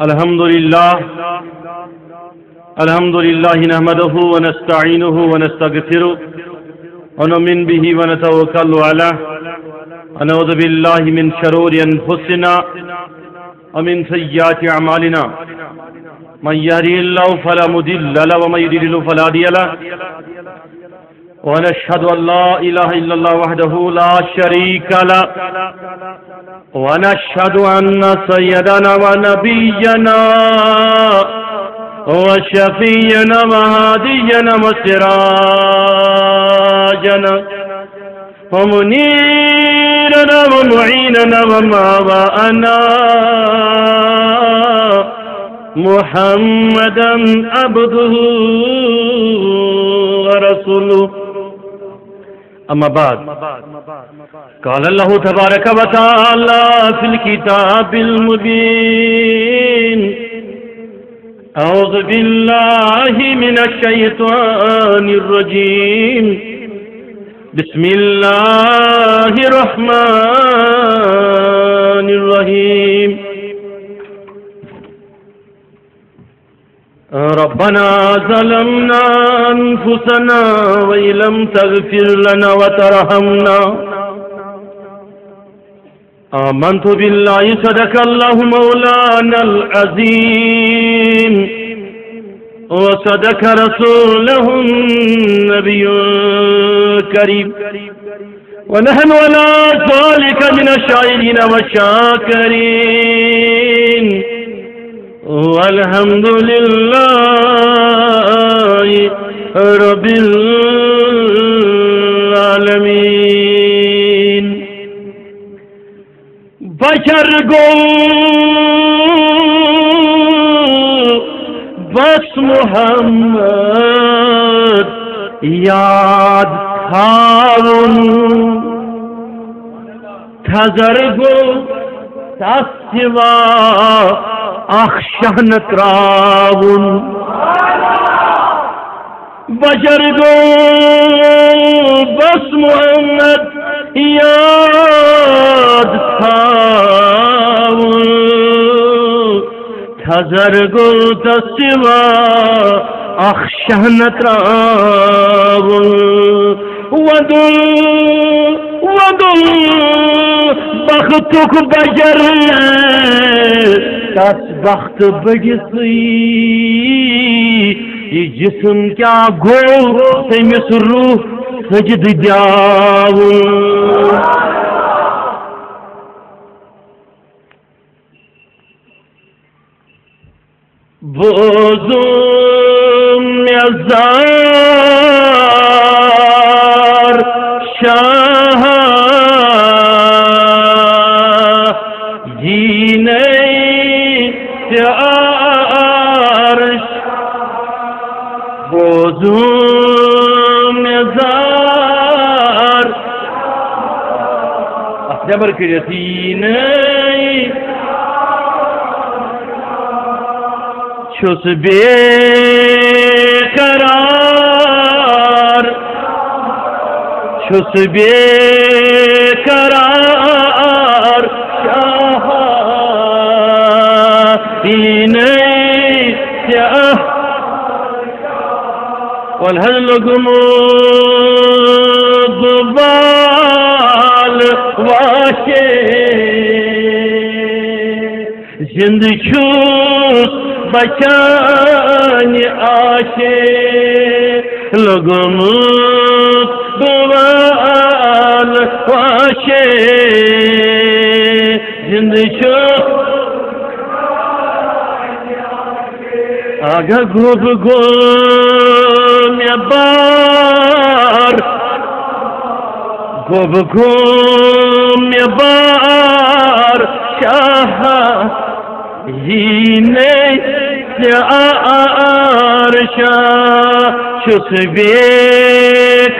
الحمد لله نحمده ونستعينه ونستغفره ونؤمن به ونتوكل عليه ونعوذ بالله من شرور أنفسنا ومن سيئات أعمالنا من يهده الله فلا مضل له ومن يضلل فلا هادي له ونشهد أن لا إله إلا الله وحده لا شريك له ونشهد أن سيدنا ونبينا وشفينا وهادينا وسراجنا ومنيرنا ومعيننا وماوانا محمدا عبده ورسوله. أما بعد قال الله تبارك وتعالى في الكتاب المبين أعوذ بالله من الشيطان الرجيم بسم الله الرحمن الرحيم ربنا ظلمنا أنفسنا وإن لم تغفر لنا وترحمنا آمنت بالله صدق الله مولانا العظيم وصدق رسوله النبي الكريم ونحن على ذلك من الشاهدين والشاكرين والحمد لله رب العالمين. بشر گو بس محمد یاد تھاون تھزر گو تسوا اخشن تراون بشر گو بس محمد یاد تھاون تھزر گو تسوا اخشن تراون ودل بختک بجر تس بخت بڑسی یہ جسم کیا گو تمس روح سجد دیاون بوزم یزار شاہ جینے پیار بوزم یزار جبر کرتینے چھس بے قرار چھس بے قرار شاہ والہل گمود بال واشے زند چھوس بچان آشے لگمود بال واشے زند چھوس آگا گوب گوم یا بار گوب گوم یا بار شاہ زینے سیار شاہ شس بے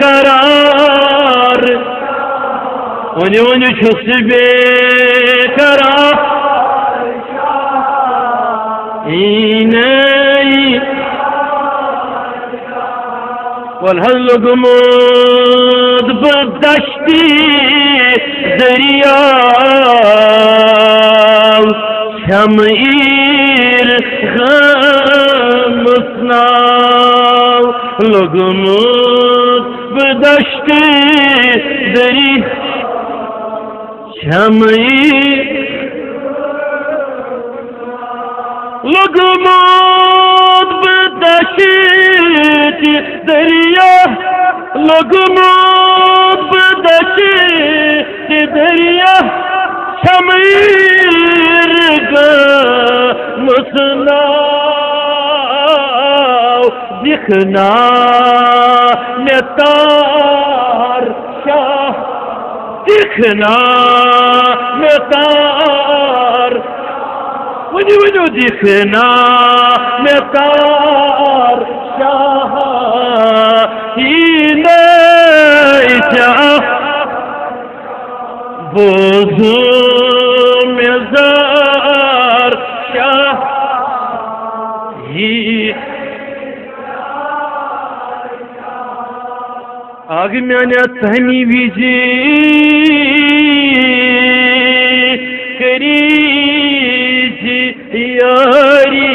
قرار ونی شس بے قرار والهل گمود بدشتی دریاو شمعی غمسناو لگمت بدشت دری شمعی لگمت بدشت دریا لگمت بدشت دریا شمعیر غمسناو دکھنا میں تار شاہ دکھنا میں تار وجو دکھنا میں تار شاہ ہی نہیں چاہ بوزو میں زار شاہ ہی آگے میں نے تہمی ویجی کری جی یاری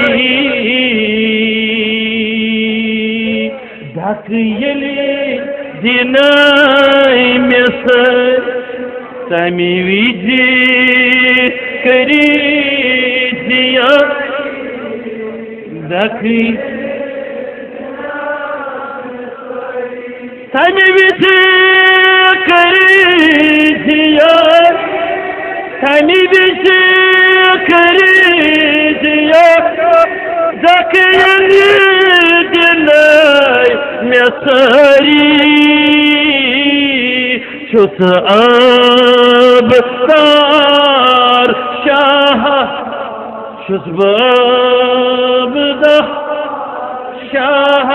دھک یلی دینائی میں سر تہمی ویجی کری جی دھک تمی بیچی کری دیا تمی بیچی کری دیا دکھینی دلائی میں ساری چھس اب تار شاہ چھس باب دا شاہ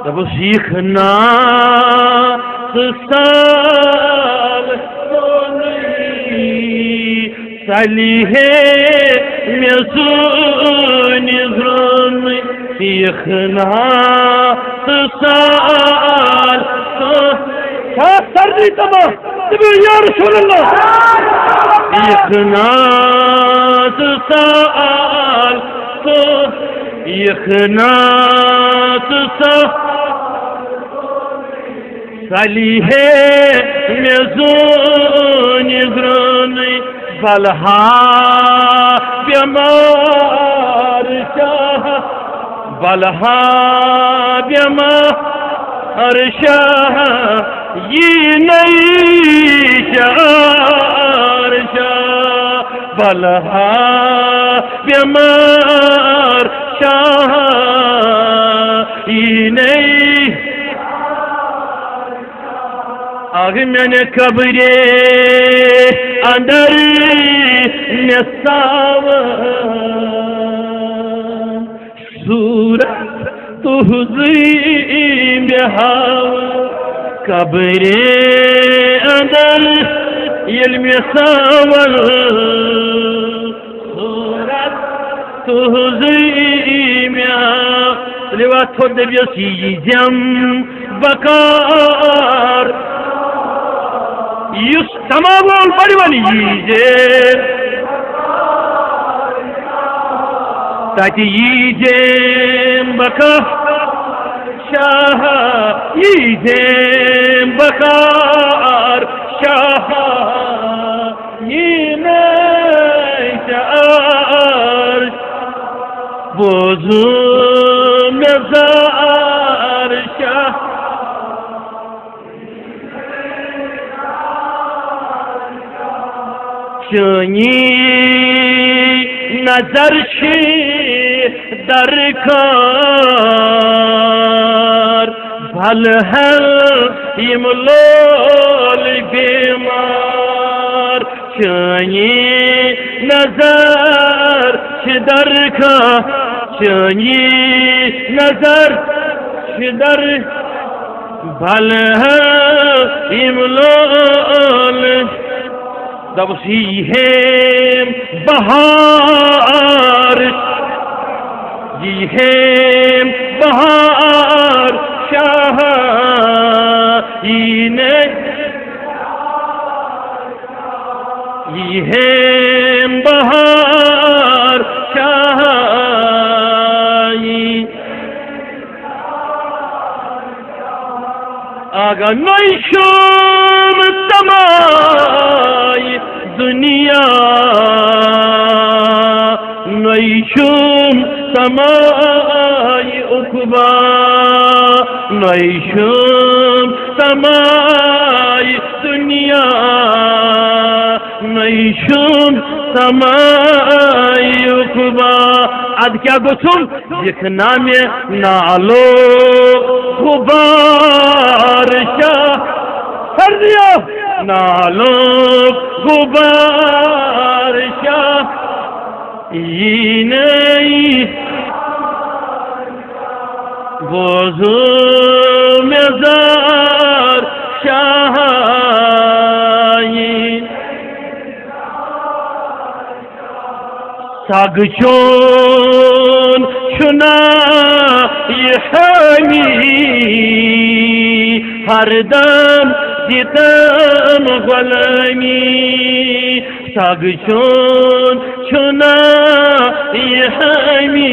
جب سیکھنا سال سونی صلیح میں سونی ظلم سیکھنا سال کیا سردی تبا یا رسول اللہ سیکھنا سال سیکھنا سال صلیح میں زونی گرونی بلہا بیمار شاہ بلہا بیمار شاہ یہ نئی شار شاہ بلہا بیمار شاہ یہ نئی آگے میں نے قبرے اندر نساون صورت تہذیب بہاون قبرے اندر علم ساون صورت تہذیب لوات خود بیسی جم بکار یس تمام بڑی والی یہ تاکہ یہ بکا شاہ یہ بکار شاہ یہ نیشار بوزو مزار شاہ چنی نظر شی درکار بھل ہے املول بیمار چنی نظر شی درکار چنی نظر شی در بھل ہے املول دبسی ہے بہار یہ ہے بہار شاہ یہ بہار شاہی آگا نیشم تمائی دنیا نیشم تمائی اقبا نیشم تمائی دنیا نیشم تمائی اقبا اد کیا گوسم یکنا میں نالو غبار شاہ کر دیا نالو غبار شاہ یہ نہیں بوزو مزار شاہ ساگ چون شنا یہ حامی ہر دم دیتم غلامی ساگ چون شنا یہ حامی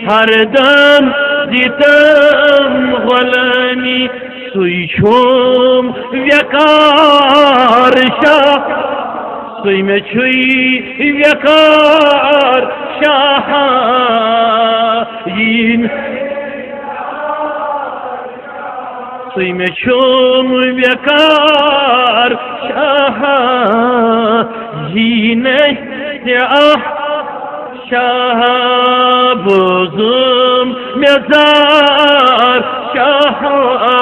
ہر دم دیتم غلامی سوی شوم ویکار شاہ سوی میں چھوئی ویکار شاہین سوی میں چھوم ویکار شاہین شاہ بزم مزار شاہین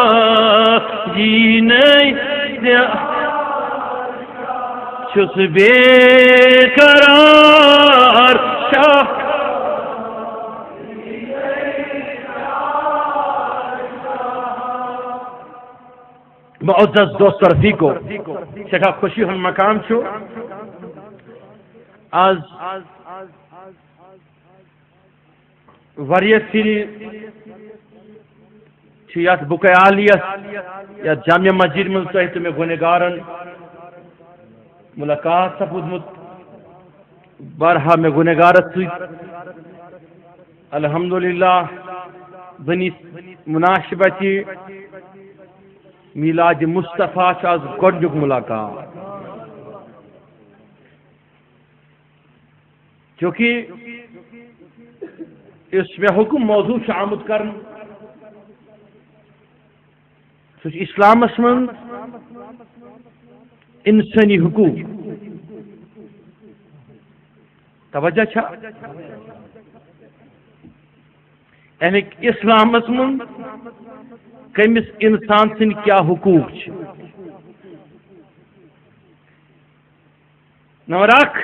چھس بے قرار شاہ معزز دوست رفیقو سٹھا خوشی ہن مقام چھو آز وریت سری چھیات بکے آلیت یا جامعہ مسجد میں تۄہہِ تہٕ مےٚ گۄنہگارن ملاقات سپودمت بارہا میں گنہگارت سۭتۍ الحمدللہ بنی مناسبتی میلاد مصطفیٰ آز گۄڈنیُک ملاقات چونکہ اس میں حکم موضوع آمد کرن سہ اسلامس من انسانی حقوق توجہ چھا یعنی اسلامس من کمس انسان سن کیا حقوق چھ نمبر اک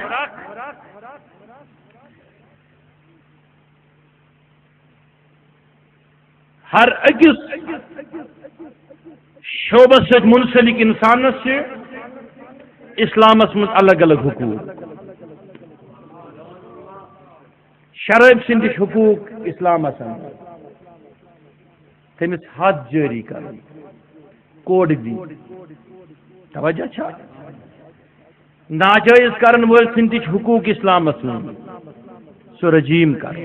ہر اکس شعبس سۭتۍ منسلک انسانس سے اسلامس من الگ الگ حقوق شرائب سندس حقوق اسلامس تمس حد جاری کر کوڈ دی توجہ چھا ناجائز کرن وول سندس حقوق اسلامس من سو رجیم کر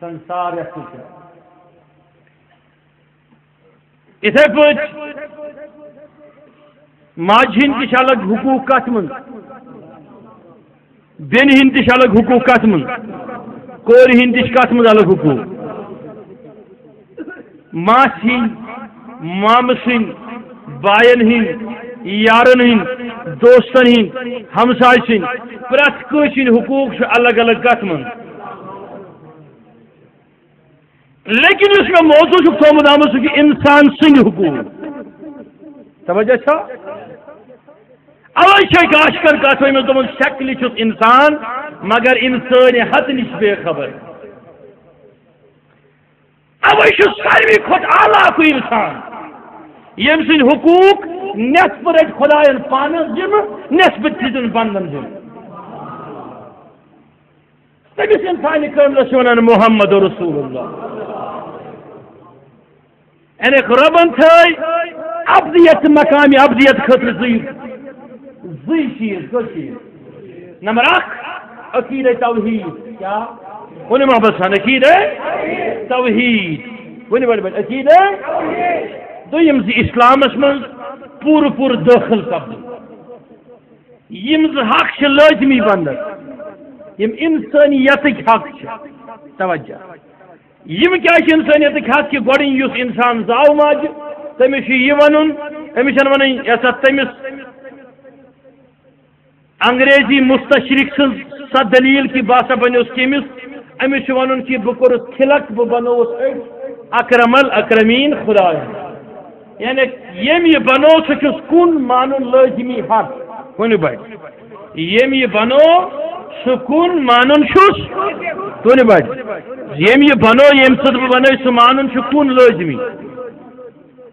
سنسار اتھے پٲٹھۍ ماجہ ہند الگ حقوق کت من بین ہند الگ حقوق کت من کور ہند کت من الگ حقوق ماس ہند مامہ سند بائن ہند یارن ہند دوستن ہند ہمسائے سند پرت کٲنٛسہِ ہند حقوق الگ الگ کت من لیکن اس میں موضوع تھومت آمت سہ انسان سند حقوق توجہ چھا اوے اشکر کت دپن شکل چھس انسان مگر انسان حد نش بے خبر اوے ساروی کھت اعلیٰ انسان یم سن حقوق نصف رٹ خدائن پانس ذمہ نصف دن بندن ذمہ تمس انسان کاملس ونان محمد رسول اللہ یعنی ربن تھے ابدیت مقامی ابدیت خطر ضعیف زی چیز کو چیز نمبر 1 عقیدہ توحید کیا ونی محبت سان عقیدہ توحید ونی بڑی بڑی عقیدہ دویم زی اسلامس من پور پور داخل قبل یم ز حق چھ لازمی بندس یم انسانیت حق چھ توجہ یم کیا چھ انسانیت حق کہ گوڑن یس انسان زاو ماج تمس یہ ونن امس ون ایسا تمس انگریزی مستشرق سا دلیل کہ باسا بنوس کمس امس ون کہ بہ کورس کھلک بہ بنوس اکرم الاکرمین خدا یعنی یم یہ بنو سہ چھس کن مانن لازمی حق ونی بڑ یم یہ بنو سہ کن مانن چھس ونی بڑ یم یہ بنو یم سد بہ بنو سہ مانن چھ کن لازمی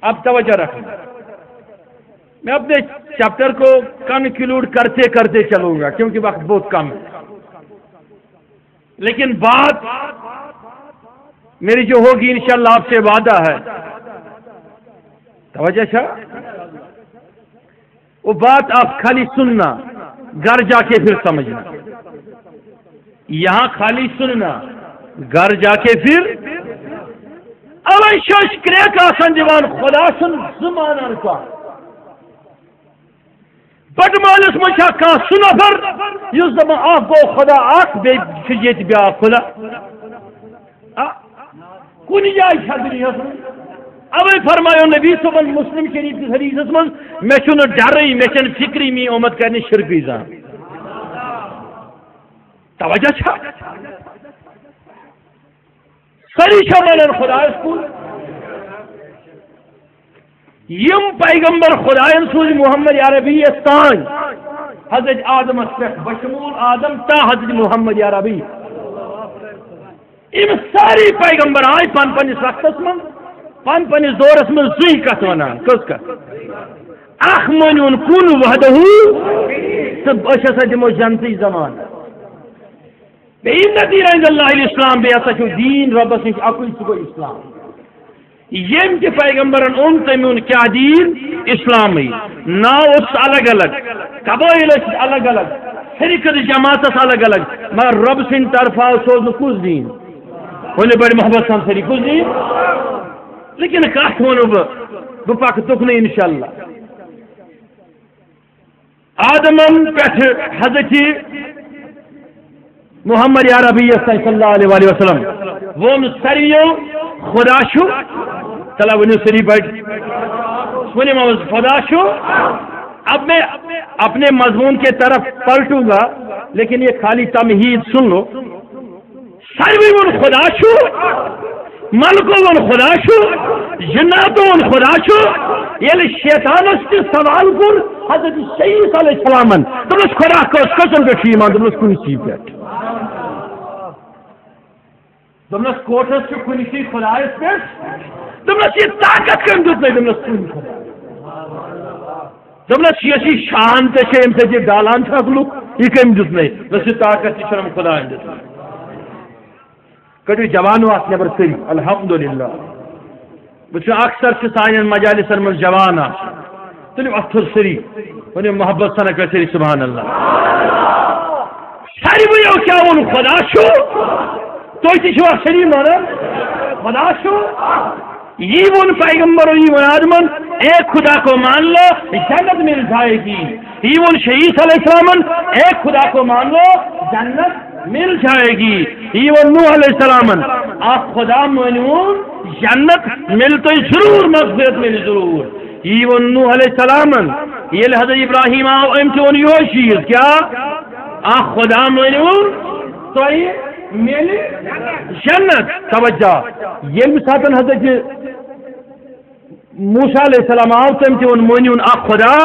اب توجہ رکھیں میں اپنے چیپٹر کو کنکلوڈ کرتے کرتے چلوں گا کیونکہ وقت بہت کم ہے لیکن بات میری جو ہوگی انشاءاللہ آپ سے وعدہ ہے توجہ شاہ وہ بات آپ خالی سننا گھر جا کے پھر سمجھنا یہاں خالی سننا گھر جا کے پھر اوے شش کریک آسان جوان خدا سن زمانان کا بڑ مالس مجھا کا سنفر یس دم آف گو خدا آخ بے شجیت بیا خدا کنی جائے شادری حسن اوے فرمایو نبی صلی اللہ علیہ وسلم مسلم شریف کی حدیث من میں چون ڈرئی میں چن فکری می امت کرنے شرکی زان توجہ چھا سری شمال خدا اسکول یم پیغمبر خدایان سوز محمد عربی استان حضرت آدم اسپیخ بشمول آدم تا حضرت محمد عربی ام ساری پیغمبر آئی پن پنس وقتس من پن پنس دورس من زی کت ونان کس کت اخ منون کن وحدہ سب اشسا دمو جنتی زمان بے نتیر عند اللہ الاسلام بے اتا چھو دین ربس نش اکل سگو اسلام یم کہ پیغمبرن اون تمون کیا دین اسلامی ناو اس الگ الگ قبائل الگ الگ شرکت جماعت الگ الگ مگر رب سن طرفا سوز کس دین ہونے بڑی محبت سان سری کس دین لیکن کات ونو بہ پک تکنے انشاءاللہ آدمن پٹھ حضرت محمد عربی صلی اللہ علیہ وسلم وہ سریو خدا شو تلا ونو سری بڑ سنی موز خدا شو اب میں اپنے مضمون کے طرف پلٹوں گا لیکن یہ خالی تمہید سن لو سروی ون خدا شو ملکو ون خدا شو جناتو ون خدا شو یل شیطانس تی سوال کن حضرت شیعیس علیہ السلام دمس خدا کس قسم کے شیمان دمس کنی سی پیٹ دمس کوٹس چھ کنی سی خدا اس پیٹ دمس یہ طاقت کم دت نہیں دمس کنی خدا دمس یہ شان تے شیم سے جی ڈالان چھاکلو یہ کم دت نہیں دمس یہ طاقت چھ شرم خدا اندت کڑی جوانو آس نبر سری الحمدللہ بچو اکثر چھ سائن مجالس من جوان آس تلیو اتھر سری ونی محبت سنہ کر سری سبحان اللہ ساری بیو کیا ون خدا شو تو اسی شو سری مانا خدا شو یہ ون پیغمبر و یہ ون آدمن ایک خدا کو مان لو جنت مل جائے گی یہ ون شہید علیہ السلام ایک خدا کو مان لو جنت مل جائے گی یہ ون نوح علیہ السلام آپ خدا مانون جنت مل تو ضرور مغفرت مل ضرور یہ ون نوح علیہ السلام یہ حضرت ابراہیم آو امتون یہ چیز کیا آپ خدا مانون تو یہ مل جنت توجہ یہ مثلا حضرت موسیٰ علیہ السلام آو تمتون مانون آپ خدا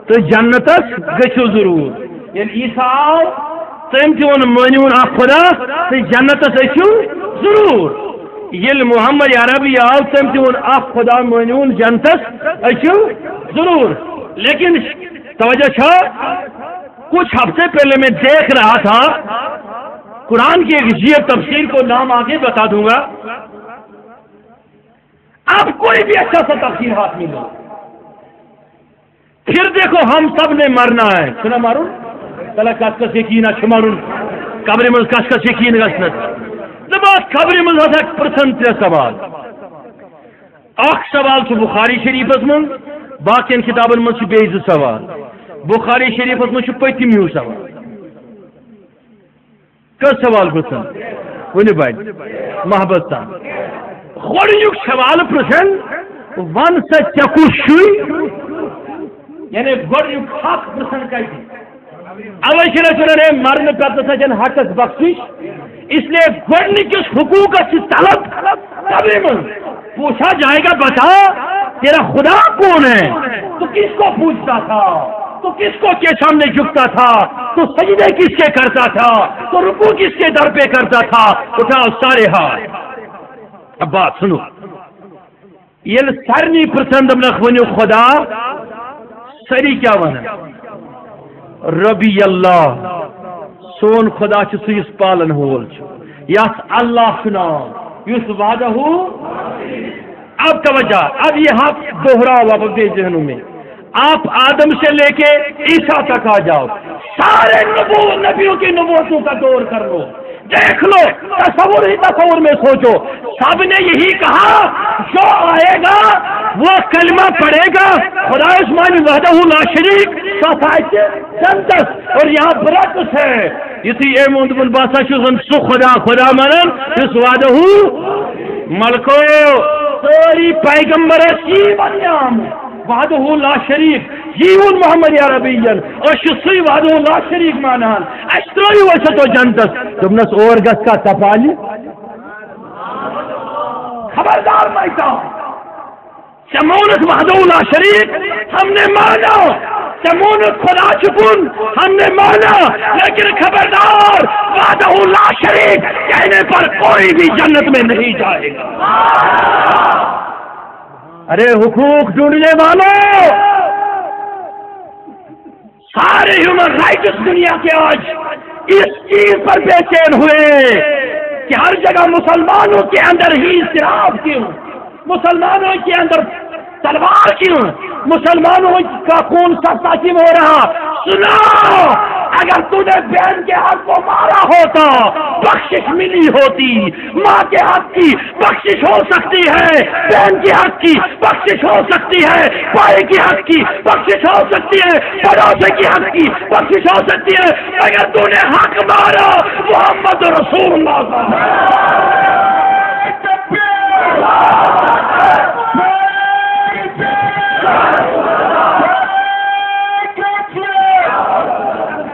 تو جنت گچو ضرور یعنی عیسیٰ آو تم تون مانون آ خدا تو جنت اچھو ضرور یل محمد عربی آو تم تون آ خدا مانون جنت اچھو ضرور لیکن توجہ چھا کچھ ہفتے پہلے میں دیکھ رہا تھا قرآن کی ایک جیب تفسیر کو نام آگے بتا دوں گا آپ کوئی بھی اچھا سا تفسیر ہاتھ میں لو پھر دیکھو ہم سب نے مرنا ہے سنا مارون تلا کس کس یقین مارون قبر مز کس کس یقین گھنس دپاس قبر مز ہسا پرسن ترے سوال اخ سوال چھ بخاری شریفس من باقین کتابن من چھ بیٚیہِ 2 سوال بخاری شریفس من چھ پتم ہیو سوال کس سوال پرسن ون بڑ محبت سان گۄڈنیُک سوال پرسن ون سا ژےٚ کُس چھُے یعنی گۄڈنیُک حق پرسن کتہِ اوے چھِ أسۍ ونان مرنے پتہٕ ہسا چھنہٕ حقس بخشش اس لیے گۄڈنِکِس حقوقس سے طلب قبر میں پوچھا جائے گا بتا تیرا خدا کون ہے تو کس کو پوچھتا تھا تو کس کو کے سامنے جھکتا تھا تو سجدے کس کے کرتا تھا تو رکوع کس کے در پہ کرتا تھا اٹھاؤ سارے ہاتھ اب بات سنو یہ سارنی پرسن دمنخ ونیو خدا سری کیا ونا ربی اللہ سون خدا چھ سیس پالن ہول یس اللہ سنا یس وعدہ اب توجہ اب یہ آپ دوہراؤ آپ اپنے ذہنوں میں آپ آدم سے لے کے عیسیٰ تک آ جاؤ سارے نبیوں کی نبوتوں کا دور کر لو دیکھ لو تصور ہی تصور میں سوچو سب نے یہی کہا جو آئے گا وہ کلمہ پڑھے گا خدا عثمان وحدہ لا شریک جنتس اور یہاں برعکس ہے یتھی اے مندبن باسا شن سو خدا خدا منن اس وعدہ ملکو ساری پیغمبر سی بنیام وعدہ لا شریک جیون محمد عربین اور شسی وعدہ لا شریک مانان اشترائی ویسا تو جنتس تمنس اور گس کا تفالی خبردار مائتا چمونت وحدہ لا شریک ہم نے مانا چمونت خدا چکن ہم نے مانا لیکن خبردار وعدہ لا شریک کہنے پر کوئی بھی جنت میں نہیں جائے گا ارے حقوق ڈھونڈنے والوں سارے ہیومن رائٹس دنیا کے آج اس چیز پر بے چین ہوئے کہ ہر جگہ مسلمانوں کے اندر ہی اضطراب کیوں مسلمانوں کے اندر تلوار کیوں مسلمانوں کا خون سستا کیوں ہو رہا سنا اگر تو نے بہن کے حق کو مارا ہوتا بخشش ملی ہوتی ماں کے حق کی بخشش ہو سکتی ہے بہن کے حق کی بخشش ہو سکتی ہے بھائی کے حق کی بخشش ہو سکتی ہے پڑوسی کے حق کی بخشش ہو سکتی ہے اگر تو نے حق مارا محمد رسول اللہ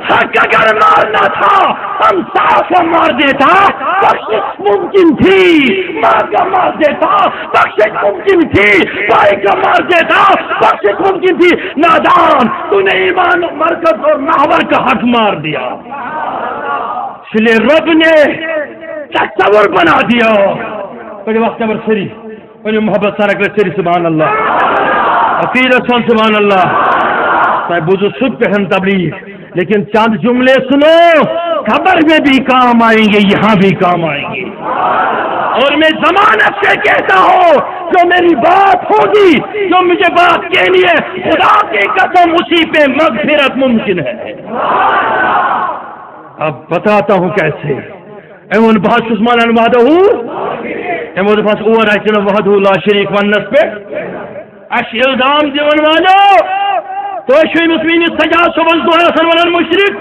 حق اگر مارنا تھا ہم صاف مار دیتا بخشش ممکن تھی ماں کا مار دیتا بخشش ممکن تھی بھائی کا مار دیتا بخشش ممکن تھی نادان تو نے ایمان مرکز اور محور کا حق مار دیا اس لیے رب نے تصور بنا دیا پہلے وقت نمبر سری پہلے محبت سارا کر سری سبحان اللہ عقیدت سن سبحان اللہ صاحب بوزو سب پہن تبلیغ لیکن چند جملے سنو خبر میں بھی کام آئیں گے یہاں بھی کام آئیں گے اور میں ضمانت سے کہتا ہوں جو میری بات ہوگی جو مجھے بات کہنی ہے خدا کی قسم اسی پہ مغفرت ممکن ہے اب بتاتا ہوں کیسے ایمون بہت عثمان وحدہ ایمون بہت اور آئیتنا وحدہ لا شریک ونس پہ اش الزام دیون والو تو شوی مسلمین سجا صبح دوہرا سرولن مشرک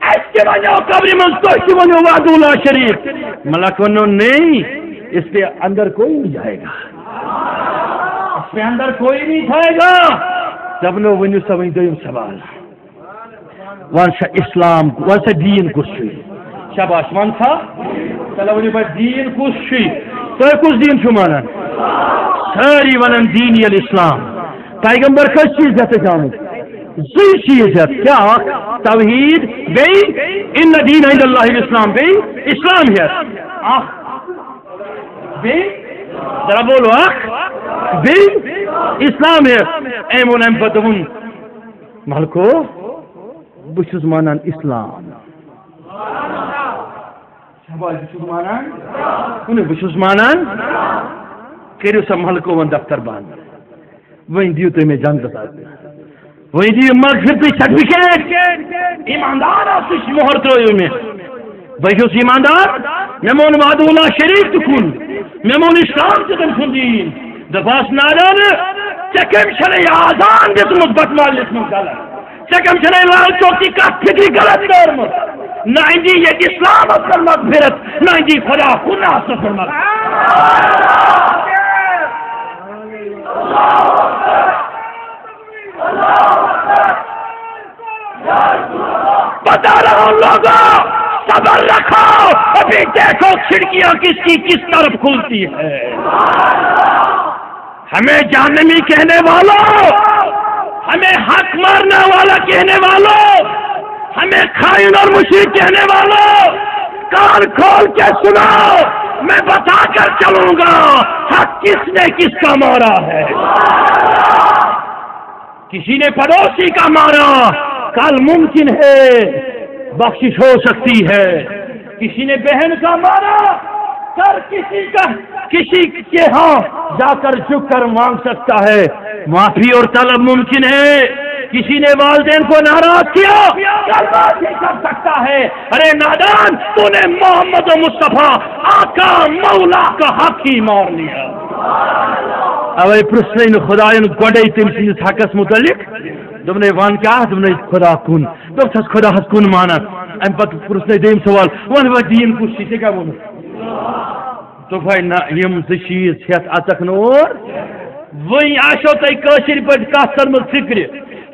اس کے وجہ قبر من تو شوی وعدہ لا شریک ملک ونو نہیں اس پہ اندر کوئی نہیں جائے گا اس پہ اندر کوئی نہیں جائے گا جب نو ونو سوئی دویم سوال وانشا اسلام وانشا دین کسی شاباش وانشا چلا ونو پر دین کسی تو کس دین شو مانا ساری ونن دینی الاسلام پیغمبر کس چیز ہے جامد زی چیز ہے کیا توحید بی ان دین عند اللہ الاسلام بی اسلام ہے آخ بی ذرا بولو آخ بی اسلام ہے ایمون ایم بدون ملکو بشوز مانان اسلام شباز بشوز مانان انہیں بشوز مانان کریو سا ملکو ون دفتر باند وہیں دیو تو میں جنگ دساتے وہی دی مغفرتی سرٹیفکیٹ ایماندار آسش مہر ترو میں بہت ایماندار میں مون وعد اللہ شریف تکن میں مون اسلام تم سن دین دفاس نادان چکم چلے آزان دس مثبت مال اس میں غلط چکم چلے لال چوکی کا فکری غلط نورمت نہ جی یہ اسلام اصل مغفرت نہ جی خدا خدا اصل مغفرت بتا رہا ہوں لوگوں صبر رکھو ابھی دیکھو کھڑکیاں کس کی کس طرف کھلتی ہے ہمیں جہنمی کہنے والوں ہمیں حق مارنے والا کہنے والوں ہمیں خائن اور مشرک کہنے والوں کان کھول کے سنو میں بتا کر چلوں گا حق کس نے کس کا مارا ہے کسی نے پڑوسی کا مارا کل ممکن ہے بخشش ہو سکتی ہے کسی نے بہن کا مارا کر کسی کے ہاں جا کر جھک کر مانگ سکتا ہے معافی اور طلب ممکن ہے کسی نے والدین کو ناراض کیا کل معافی کر سکتا ہے ارے نادان تو نے محمد مصطفیٰ آقا مولا کا حق ہی مار لیا اوے پرسن خدائن گوڑے تم سندس حقس متعلق دمنے وان کیا دمنے خدا کن دس خدا کن مانا ام پتہ پرسن دیم سوال ون و دین کس چیز کیا ون تو یم چیز ہت اتک نور وی آشو تہ کاشر پہ کت کرم فکر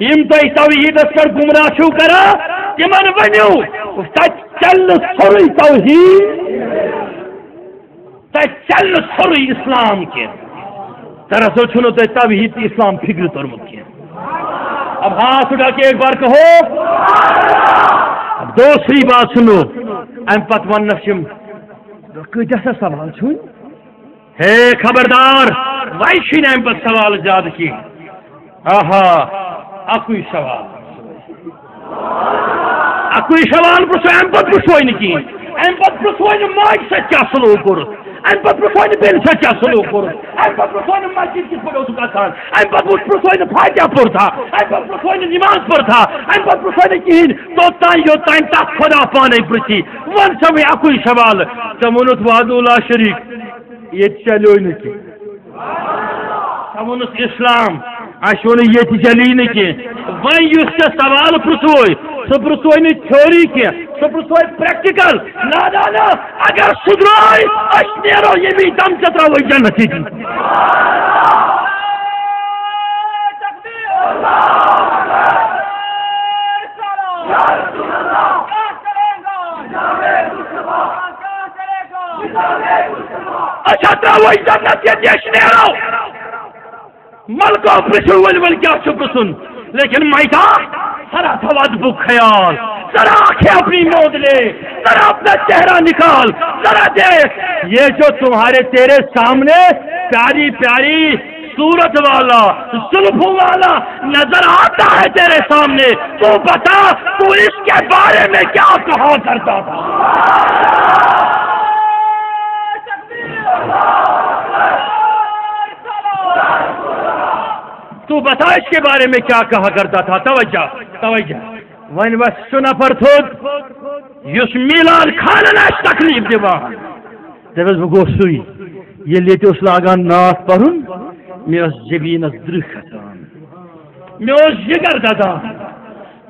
یم تہ توحیدس پہ گمراہ چھو کرا تمن ونیو تت چل سوری توحید تت چل سوری اسلام کے دراصل چھنو تہ توحید اسلام فکر ترمت کی اب ہاتھ اٹھا کے ایک بار کہو اب دوسری بات سنو ام پت ون نشم کتیا سوال چھن ہے خبردار وائشن ام پت سوال زیادہ کی آہا اکوئی سوال پرسو ام پت پرسوئی نکی ام پت پرسوئی ماج سے کیا سلوک کورت ام پت پرسوئی بین سے کیا سلوک کورت ام پت پرسوئی مسجد کس پڑھو سکا تھا ام پت پرسوئی فاتحہ پڑھ تھا ام پت پرسوئی نماز پڑھ تھا ام پت پرسوئی کہین تو تائیں یو تائیں تک خدا پانے پرچی ون سوئی اکوئی سوال تمونت وعد اللہ شریک یہ چلو نکی تمونت اسلام اشون یہ چلی نکی وی اس سے سوال پرسوئی سو پرسوئی نہیں تھیوری کی سو پرسوئی پریکٹیکل نادانا اگر سدرائی اش نیرو یہ بھی دم چترا وہی جنتی دی اچھا ترا وہی جنتی دیش نیرو ملکو پرسو ول کیا چپسن لیکن مائتا ذرا تھواد بو خیال ذرا آنکھیں اپنی مود لے ذرا اپنا چہرہ نکال ذرا دیکھ یہ جو تمہارے تیرے سامنے پیاری پیاری صورت والا زلفوں والا نظر آتا ہے تیرے سامنے تو بتا تو اس کے بارے میں کیا کہا کرتا تھا تو بتا اس کے بارے میں کیا کہا کرتا تھا توجہ ون بس سنا پر تھود یس میلاد خانن اس تکلیف دبان دبس بگو سوئی یہ لیتے اس لاغان ناف پرن میں اس زبین اس درخ کھتان میں اس جگر دادان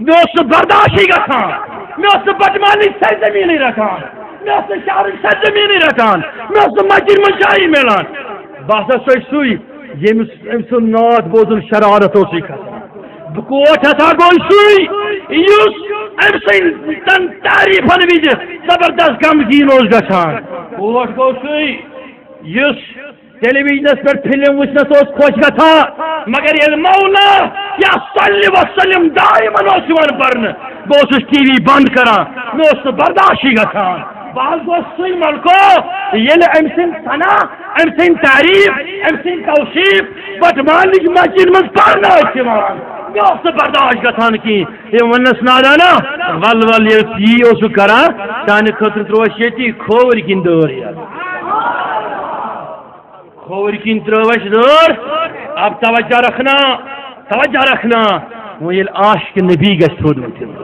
میں اس برداشی گھان میں اس بدمانی سے زمینی رکھان میں اس شعر سے زمینی رکھان میں اس مجر منشائی ملان باسا سوئی یہ سن نات بوزن شرارت ہو سکھا بکوٹ ہتا گوئی سوئی یوس ام سن تن تعریفن ویج زبردست غمگین اوس گژھان کوٹ گو سوئی یوس ٹیلی ویژنس پہ فلم وچنس اوس خوش گژھان مگر ییٚلہِ مولا یا صلی وسلم دائمن اوس یوان پرنہ بہٕ اوسُس ٹی وی بند کران مےٚ اوس نہٕ برداشی گژھان بال گوش سوئی ملکو یل ام سن ثنا ام سن تعریف ام سن توصیف بٹمالک مسجد من پڑھنا استعمال میں اس برداشت گھان کی یہ ونس نادانا ول ول یہ اس کران سانہ خطر تروس یہ کھوور کن دور کھوور کن تروس دور اب توجہ رکھنا وہ یل عاشق نبی گژھِ تھوٚد ؤتھِتھ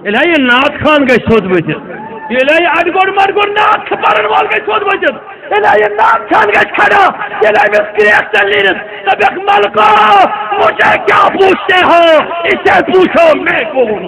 ییٚلہِ یہِ نعت خان گژھِ تھوٚد ؤتھِتھ ییٚلہِ یہِ اَڈٕ گوٚڑ نعت پَرن وول گژھِ تھوٚد ؤتھِتھ ییٚلہِ یہِ نعت خان گژھِ کھڑا ییٚلہِ أمِس کرٛیک چل نیٖرِتھ دَپٮ۪کھ ملکہ مجھے کیا پوچھتے ہو اس سے پوچھو میں کون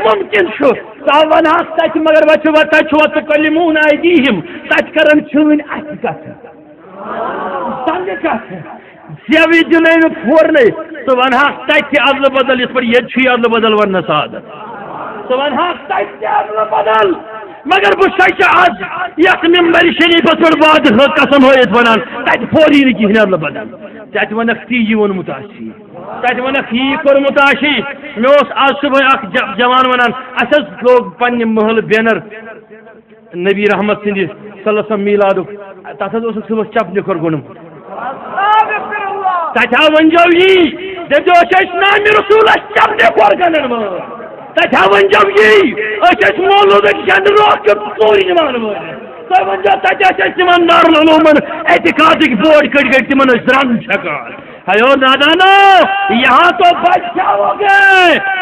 ممکن ون تک مگر وچ کلمون ایدیہم تت کرن چھوین اتھ کتھ سمجھ کتھ زیوی دلے پھورنے تو ون تت ادل بدل اس پر یہ ادل بدل ون سعادت تو ون تت ادل بدل مگر بس آج یس ممبر شریفس پہ وعد قسم ہوت ونان تت پھوری نا کہین ادل بدل تت ونک تی یہ وونمت آسی تت ونک یہ کورمت آسی مے آج صبح اخ جوان ونان اس لوگ پنہ محل بینر نبی رحمت سندس صلی اللہ علیہ وسلم میلاد تک صبح چپنہ کور گونم تت ونجو یہ دپو نام رسول چپنہ کور گنن تت ونجو یہ مولود چند روک ژوری نمان تھی ونجو تت تمام دارالعلومن اعتقادک بورڈ کٹ گئی تمن رن چھکان ہیو نادانو یہاں تو بچ جاؤ گے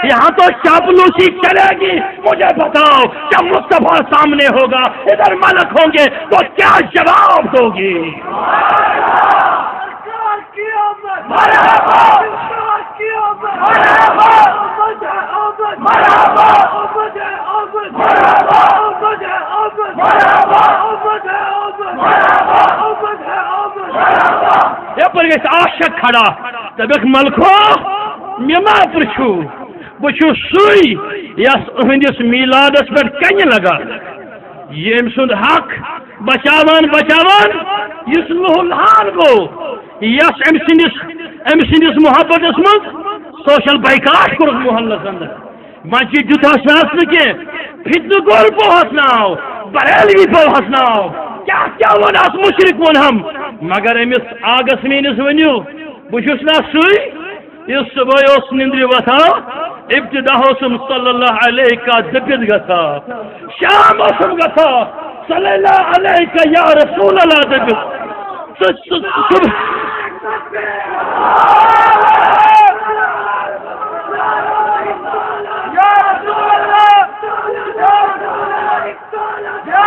یہاں تو چاپلوسی چلے گی مجھے بتاؤ جب مصطفیٰ سامنے ہوگا ادھر ملک ہوں گے تو کیا جواب دو گی یپر گژھِ عاشق کھڑا دپیکھ ملکو مےٚ ما پرٛژھِو بہٕ چھُس سُے یس أہٕنٛدِس میلادس پٮ۪ٹھ کنہِ لگان ییٚمۍ سُنٛد حق بچاوان یُس لُہُلہان گوٚو یس أمۍ سٕنٛدِس محبتس منٛز سوشل بایکاٹ کوٚرُکھ محلس انٛدر مسجد دیُتہس نہٕ کینٛہہ فتنہٕ گول پوہس ناو بریلوی پوہس ناو کیا ونس مشرق ونہم مگر امس آگس میٖنس ؤنِو بہٕ چھُس نا سُے یُس صبحٲے اوس نندرِ وۄتھان ابتدا اوسُم صلی اللہ علیہ کا دٔپِتھ گژھان شام اوسُم گژھان صلی اللہ علیہ کا یا رسول اللہ دٔپِتھ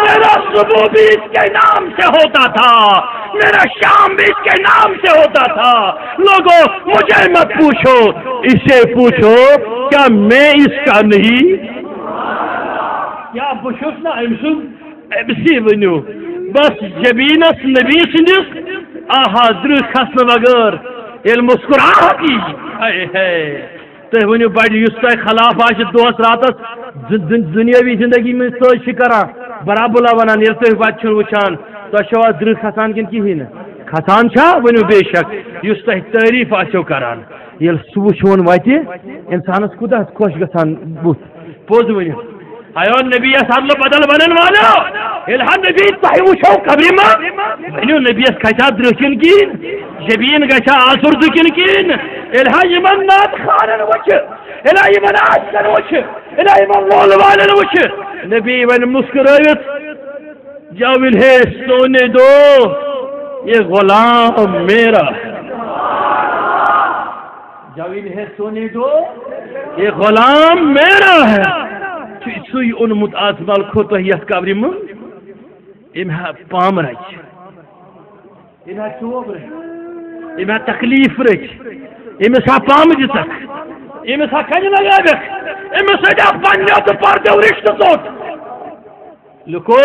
میرا صبح بھی اس کے نام سے ہوتا تھا میرا شام بھی اس کے نام سے ہوتا تھا لوگوں مجھے مت پوچھو اسے پوچھو کیا میں اس کا نہیں کیا بشوس نا امسی ونیو بس جبینس نبی سندس آہا درہ کھسن بغیر یل مسکراہٹ ہے تھی ونیو بڑ اس تہ خلاف آج دہس راتس دنیاوی زندگی میں سوچ کران برابر ونان یل تھی پتہ وچان تہ درہ کھسان کن کہین کھسان ونیو بے شک اس تہ تعریف آسو کران یل سہ وچھون وتہ انسانس کوتاہ خوش گژھان بت پوز ونیو ایو نبی ادل بدل ونن والو یل نبی تہ وچھو قبر ما ونیو نبیس کھسا درہ کن کہین جبین گژھا آسرد کن کہین یل یمن نعت خانن وچھ یل یمن عاشقن وچھ یل یمن لول والن وچھ نبی ون مسکرائت جاویل ہے سونے دو یہ غلام میرا جاویل ہے سونے دو یہ غلام میرا ہے سوی اونمت آز ملکو تہ یتھ قبر من ام پام رچ ام چوب رچ ام تکلیف رچ امس پام دتک امس کن لگاوک امس پنو تو پردو رشتہ ژوٹ لکو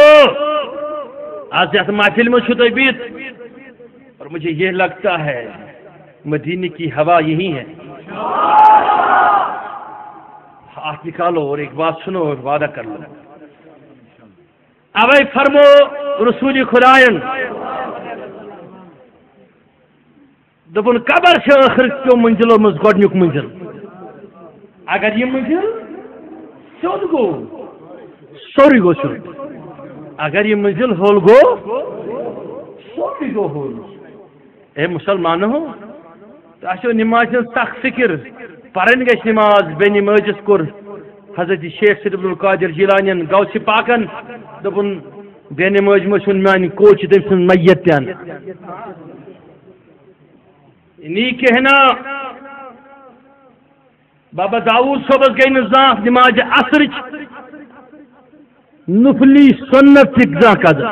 آج یتھ محفل میں تھی بہت اور مجھے یہ لگتا ہے مدینے کی ہوا یہی ہے ہاتھ نکالو اور ایک بات سنو اور وعدہ کر لو اوے فرمو رسول خدائن دپن قبر سے آخر کیوں منزلوں مز گۄڈنیُک منزل اگر یہ منزل سیود گو سوری گو سیود اگر یہ منزل ہول گو سوری گو ہول اے مسلمانو تو نماز سخت فکر پرن گھ نماز بے نمازس کور حضرت شیخ سید عبد القادر جیلانین غوث پاکن دپن بے نماز مسن میان کوچ تم سن میت تین نی کہنا بابا داؤد صبح گئی نزاف نماز عصر نفلی سنت زا قدر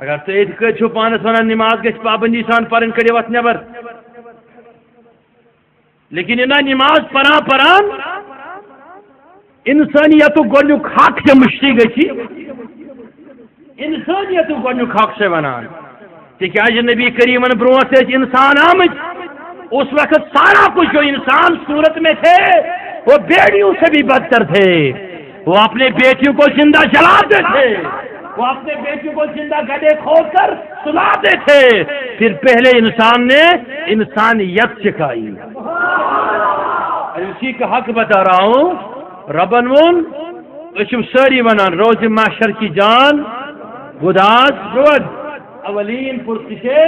اگر تو چھو پانس ونان نماز گھس پابندی سان پرن کڑو ات نبر لیکن یہ نماز پران انسانیت گۄڈنیُک حق سے مشتی گی انسانیت گۄڈنیُک حق سے ونان تکیاز نبی کریمن برونٹ انسان آمت اس وقت سارا کچھ جو انسان صورت میں تھے وہ بیڑیوں سے بھی بدتر تھے وہ اپنے بیٹیوں کو زندہ جلاتے تھے وہ اپنے بیٹیوں کو زندہ گڈھے کھود کر سلاتے تھے پھر پہلے انسان نے انسانیت سکھائی اسی کا حق بتا رہا ہوں ربن ون اشم ساری ونان روز محشر کی جان گداس گود اولین پرسشے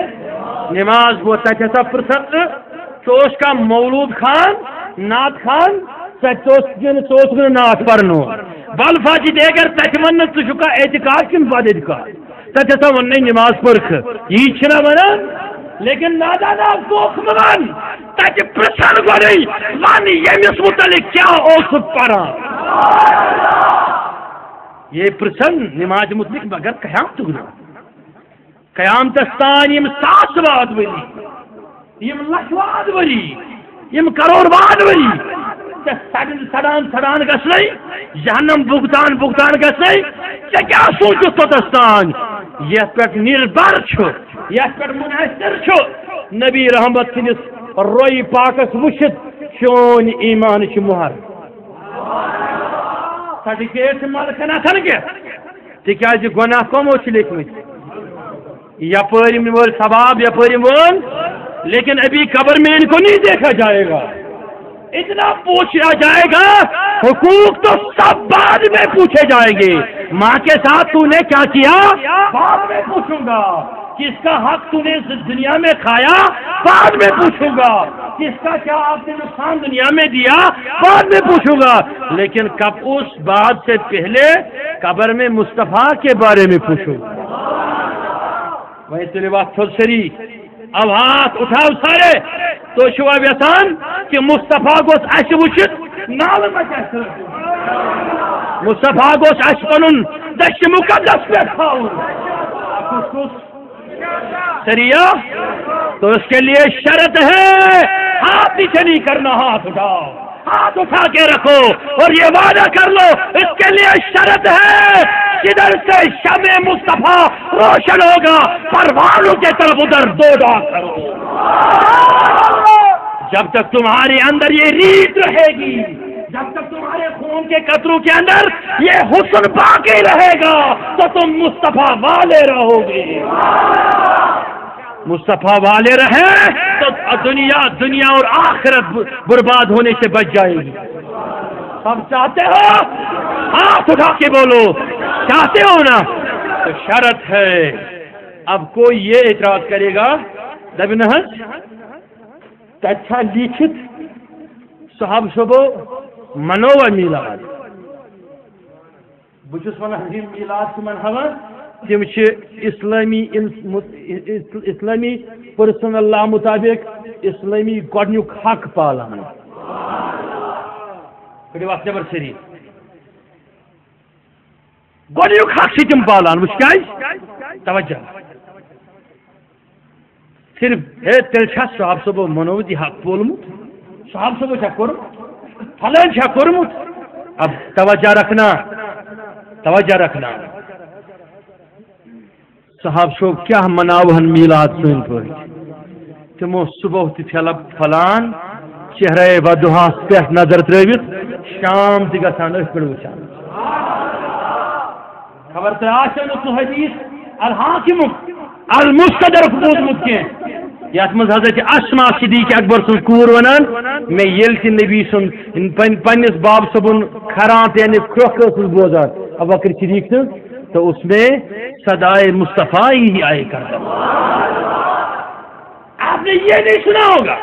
نماز وہ تچا پرسن تو اس کا مولود خان نعت خان سوچ نعت پرنو بل فاجد اگر تچمن کا اعتقاد کم بد اعتقاد تچا ون نماز پرکھ یہ چھنا ونان لیکن نادانا کوخ ون تچ پرسن گوڑی ون یمس متعلق کیا اوس پران یہ پرسن نماز متعلق مگر قیامت گنا قیامت تان یم ساس واد وری یم لچھ واد وری یم کروڑ واد وری سڑان گھنے جہنم بگتان گھنے کیا سوچو توتستان یہ پہ نربر یت پہ منحصر نبی رحمت سندس روئی پاکس وچت چون ایمان مہر سرٹیفکیٹ ملکن اتن کی تاز گناہ کمو لکھمت یپر ول ثواب یپر ون لیکن ابھی قبر میں ان کو نہیں دیکھا جائے گا اتنا پوچھا جائے گا حقوق تو سب بعد میں پوچھے جائیں گے ماں کے ساتھ تو نے کیا کیا بعد میں پوچھوں گا کس کا حق تو نے دنیا میں کھایا بعد میں پوچھوں گا کس کا کیا آپ نے نقصان دنیا میں دیا بعد میں پوچھوں گا لیکن کب اس بات سے پہلے قبر میں مصطفیٰ کے بارے میں پوچھوں گا وہی تیرے بات تھوڑ سری اب ہاتھ اٹھاؤ سارے تو شوا یسان کہ مصطفیٰ گوس اش وچت نال مصطفیٰ گوس اش پنن دشت مقدس پہ کھاؤ سریا تو اس کے لیے شرط ہے ہاتھ نیچے نہیں کرنا ہاتھ اٹھاؤ ہاتھ اٹھا کے رکھو اور یہ وعدہ کر لو اس کے لیے شرط ہے جدھر سے شمع مصطفیٰ روشن ہوگا پروانوں کے طرف ادھر دو ڈاک کرو جب تک تمہارے اندر یہ ریت رہے گی جب تک تمہارے خون کے قطروں کے اندر یہ حسن باقی رہے گا تو تم مصطفیٰ والے رہو گے مصطفیٰ والے رہے تو دنیا اور آخرت برباد ہونے سے بچ جائے گی سب چاہتے ہو ہاتھ اٹھا کے بولو چاہتے ہو نا تو شرط ہے اب کوئی یہ اعتراض کرے گا دبنہج اچھا لکھت صاحب صبح منوہ میلاد بچس ونان میلاد مناوان تم اسلامی پرسنل لا مطابق اسلامی گۄڈنیُک حق پالان وقت نبر شریف گۄڈنیُک حق سے تم پالان وچ کیٛازِ توجہ صرف ہے تیل صاحب صبح منوتی حق بولمت صاحب صبح چھا کورمت فلان چھا کورمت اب توجہ رکھنا صاحب صبح کیا مناوہن میلاد سن پر تمو صبح تھلب فلان چہرے ودہاس پہ نظر تروت شام تہ گژھان أتھۍ پٮ۪ٹھ وٕچھان خبر تہ آسیو نہٕ سُہ حدیث الحاکم المستدرک بوٗزمُت کینٛہہ یت مز حضرت اسما صدیق اکبر سن کور ونان میں یل تہ نبی سن پنس باب صبن کھران یعنی کھرک بوزان ابو بکر صدیق تو اس میں صدائے مصطفیٰ ہی آئے کرتا. آپ نے یہ نہیں سنا ہوگا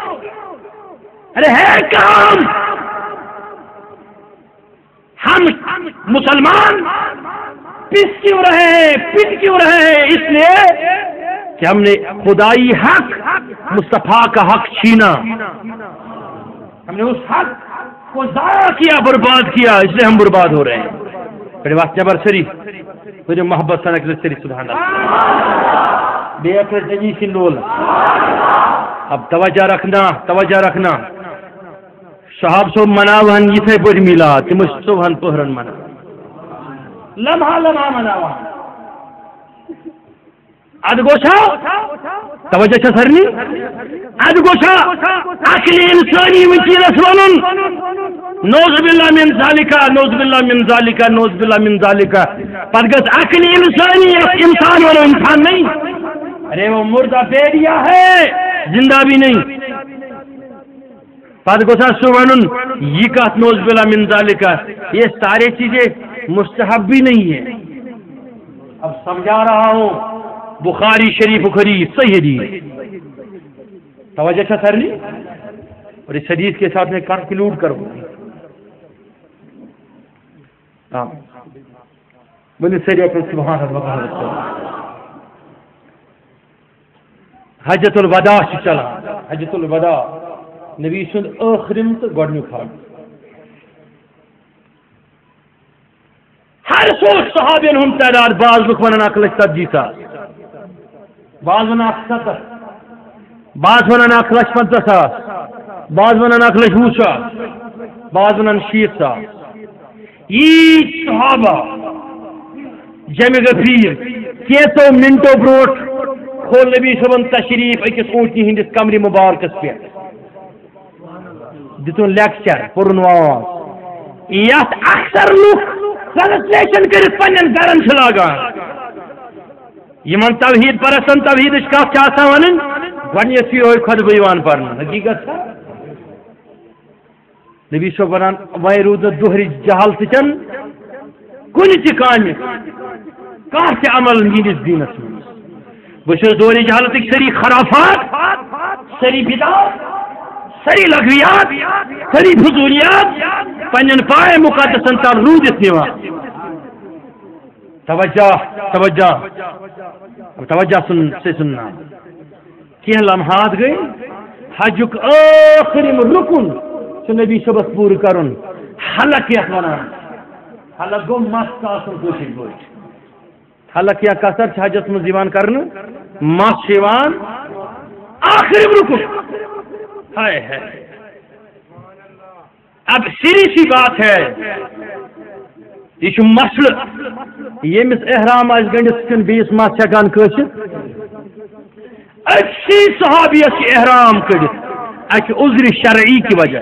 ارے ہے کام ہم مسلمان پس کیوں رہے ہیں پٹ کیوں رہے ہیں اس لیے کہ ہم نے خدائی حق مصطفیٰ کا حق چھینا ہم نے اس حق کو ضائع کیا برباد کیا اس لیے ہم برباد ہو رہے ہیں. بڑے وقت جبر سری مجھے محبت سنک سری سبحان اللہ بے اکر جنی سنول. اب توجہ رکھنا صحاب صبح مناوہن یتھے پٲٹھۍ میلاد تم صبحن پہرن منا لمحہ مناوہن اد گوشا توجہ چھا سرنی اد گوشا عقل انسانی وکیلس ونن نوز باللہ من ذالکا نوز باللہ من ذالکا نوز باللہ من ذالکا پتہ گژھِ عقل انسانی انسان ونو انسان نہیں ارے وہ مردہ بیڑیا ہے زندہ بھی نہیں پتہ گوشا سو ونن یہ کت نوز باللہ من ذالکا یہ سارے چیزیں مستحب بھی نہیں ہے. اب سمجھا رہا ہوں بخاری شریف حدیث صحیح حدیث توجہ چھا سرنی اور اس حدیث کے ساتھ میں کنکلوڈ کروں بولے سری اپنے سبحان اللہ حجت الوداع چلا حجت الوداع نبی سند آخرم تو گۄڈنیُک حج ہر سوچ صحابین ہم تعداد بعض لوگ ونان 1,70,000 بعض ونان 1,70,000 بعض ونان 1,50,000 بعض ونان 1,20,000 بعض ونان 60,000 یہ صحابہ جمع غفیر کیسو منٹو بروٹ کھول نبی صبن تشریف اکس اونٹنی ہندس کمری مبارکس پہ دتن لیکچر پورن واز یت اکثر لوگ ٹرانسلیشن کرت پنن گرن لاگان یمن توحید پرستن توحید کت ون گۄڈنیتھ یہ خطبہ یوان پرن حقیقت نبی صاحب ونان وی رود دہر جہالت چن کن تہ کامہ کانٛہہ تہ عمل میٲنس دینس منٛز بہٕ چھُس دورِ جہالتٕکۍ سٲری خرافات سٲری بدعات سٲری لغویات سٲری فضولیات پنن پائے مقدسن تل روٗدِتھ نِوان. توجہ سن نام کینٛہہ لمحات گئی حجُک ٲخرِم رُکُن چھُ نبی صٲبس پوٗرٕ کرُن حلق یتھ ونان حلق گوٚو مس آسُن کٲشِر پٲٹھۍ حلق یا کثر چھِ حجس منٛز یِوان کرنہٕ مس چھُ یِوان آخرِم رُکُن ہائے ہے. اب سیری سی بات ہے یہ مسئلہ یمس احرام آس گنڈس کن بیس مس ہیکان کھسِتھ اکسی صحابیس احرام کڑت اکہ عذر شرعی کی وجہ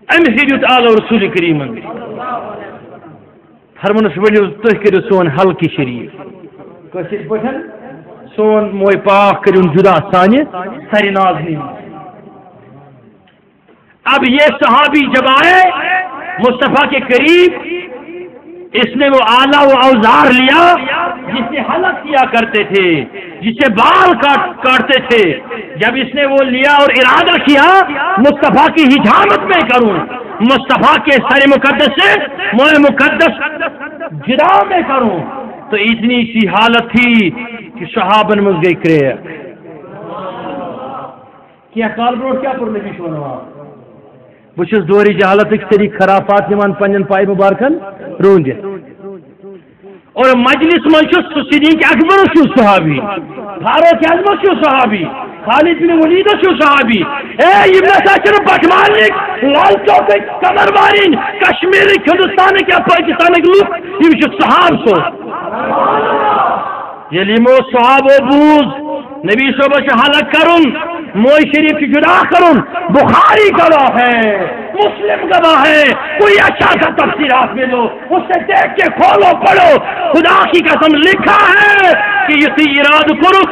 امس دیت آلو رسول کریم فرمانس ؤلِو تُہۍ کٔرِو سون حلقہ شریف کٲشِر پٲٹھۍ سون موئے پاک کٔرِون جدا سانہِ سرِ نازنی. اب یہ صحابی جب آئے مصطفیٰ کے قریب اس نے وہ آلہ و اوزار لیا جس سے حلق کیا کرتے تھے جس سے بال کاٹتے تھے. جب اس نے وہ لیا اور ارادہ کیا مصطفیٰ کی حجامت میں کروں مصطفیٰ کے سر مقدس سے موئے مقدس جدا میں کروں تو اتنی سی حالت تھی کہ صحابن میں گئی کریک کیا کال بروٹ کیا پر نبی شونوا بہت دور جہالت سری خرافات نمان پنن پائے مبارکن روند اور مجلس من صدیق اکبر صحابی فاروق اعظم صحابی خالد بن ولید صحابی یہ بٹ مالک لال چوک کمر وارین کشمیر ہندوستان یا پاکستان لوگ یہ صحاب سو یمو صحابو بوز نبی صبح حلق کرن موئی شریف کی جدا کرن بخاری گواہ ہے مسلم گواہ ہے کوئی اچھا سا تفسیرات میں لو اس سے دیکھ کے کھولو پڑھو خدا کی قسم لکھا ہے کہ یہ اراد کرو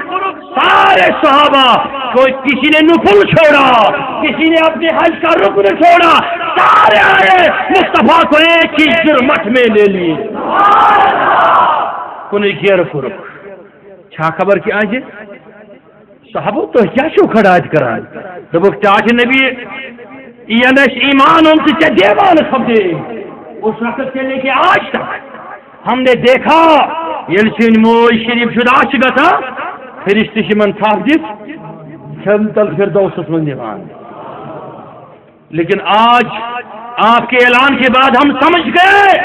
سارے صحابہ، کوئی کسی نے نفل چھوڑا، کسی نے اپنے حج کا رکن چھوڑا، سارے آئے مصطفیٰ کو ایک ہی جرمٹ میں لے لیے. کنی کیا رکھو چھا خبر کی آج صحابہ تو کیا شو کھڑا آج کران دبک چاچ نبی اینش ایمان ان سے دیوان سمجھے. اس وقت سے لے کے آج تک ہم نے دیکھا یل سن موج شریف شدہ گا فرشتہ من تھاپ دت چھم تل فردوسس من دیوان. لیکن آج آپ کے اعلان کے بعد ہم سمجھ گئے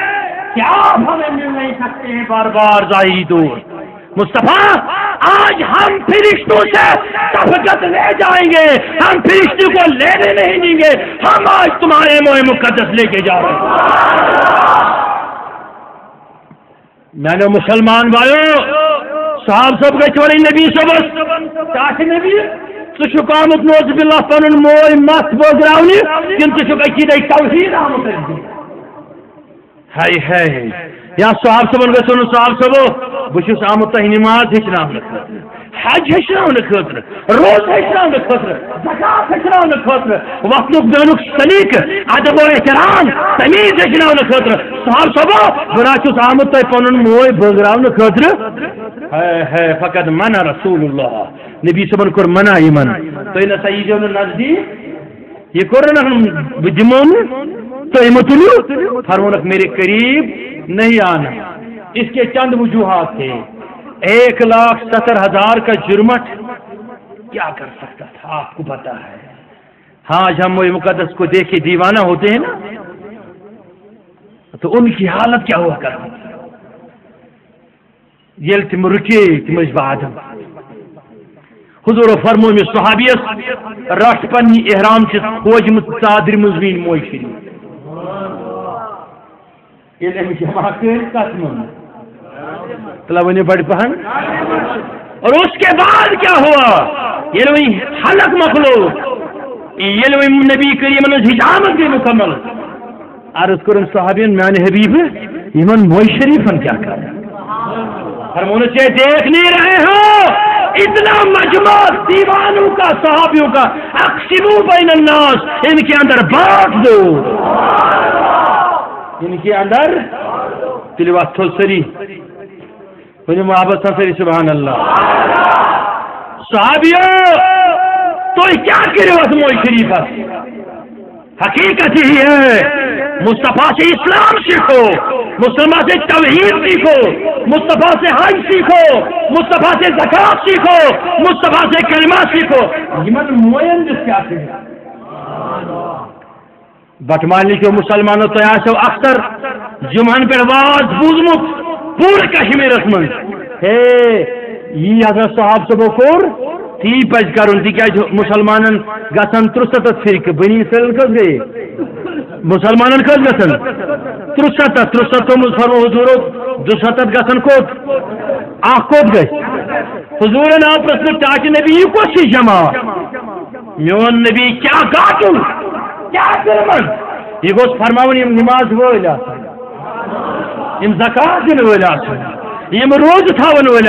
کہ آپ ہمیں مل نہیں سکتے ہیں بار بار ظاہری دور. مصطفیٰ آج ہم فرشتوں سے شفقت لے جائیں گے، ہم فرشتوں کو لینے نہیں دیں گے، ہم آج تمہارے موئے مقدس لے کے جا رہے ہیں. میں نے مسلمان بھائیو صاحب سب گئی چوڑی نبی صبح چاچ نبی تو آمت نوز باللہ پن موئے مت بوزراؤنی کن تو عقیدہ توحید آمت ہے ہے یا صاحب صبح گھن صاحب صبح بہت آمت تہ نماز ہچن حج ہچن خاطر، روز ہچن خاطر، زکات ہچن خاطر، وقت دینک سلیق ادب و احترام تمیز ہچن خاطر. صاحب صبح بہت آمت تہ پن موئے بوزراؤن خاطر ہے فقط منع رسول اللہ نبی صبح کور منع یمن تھی نسا یہ نزدیک یہ کور دمو تو متلو فرمونک میرے قریب نہیں آنا. اس کے چند وجوہات تھے. 1,70,000 کا جرمٹ کیا کر سکتا تھا آپ کو پتا ہے. ہاں ہم موئے مقدس کو دیکھ کے دیوانہ ہوتے ہیں نا تو ان کی حالت کیا ہوا کرتی تھی. یل تم رکے تم بعد حضور فرمو میں صحابیس رٹ پنی احرام سے خوج مصادر مزمین موئی شریف یہ جمع کر تلاوانی بڑھ پہن. اور اس کے بعد کیا ہوا یہ لوگ حلق مخلوق یہ لوگ نبی کریم حجامت بھی مکمل. عرض کرن صحابین میان حبیب یمن موئی شریفن کیا کر فرمونے سے دیکھ نہیں رہے ہو اتنا مجمع دیوانوں کا صحابیوں کا اقسموا بین الناس ان کے اندر بانٹ دو ان کے اندر تلوات تھل سری مجھے محبت سری سبحان اللہ. صحابیوں تو کیا کرے اس موئی شریف حقیقت ہی ہے مصطفیٰ سے اسلام سیکھو، مصطفیٰ سے توحید سیکھو، مصطفیٰ سے حج سیکھو، مصطفیٰ سے زکات سیکھو، مصطفیٰ سے کلمہ سیکھو. یمن موین جس کیا سے بٹمالی کے مسلمانوں تو آسو اکثر جمعن پر واز بوزمت پورے کشمیر من یہ حضرت صاحب صبح کور تی پز کرن تک مسلمان گھن 63 فرقہ بنی اسرائیل کس گئی مسلمان کس گھن 63 فرمو حضور 270 گھن کوت کوت گئی حضور نا پرسن چاچ نبی یہ کس جمع میون نبی کیا کاتن کیا کرمن یہ گوس فرماون یم نماز ول یم زکات دن ول یم روز تھاون ول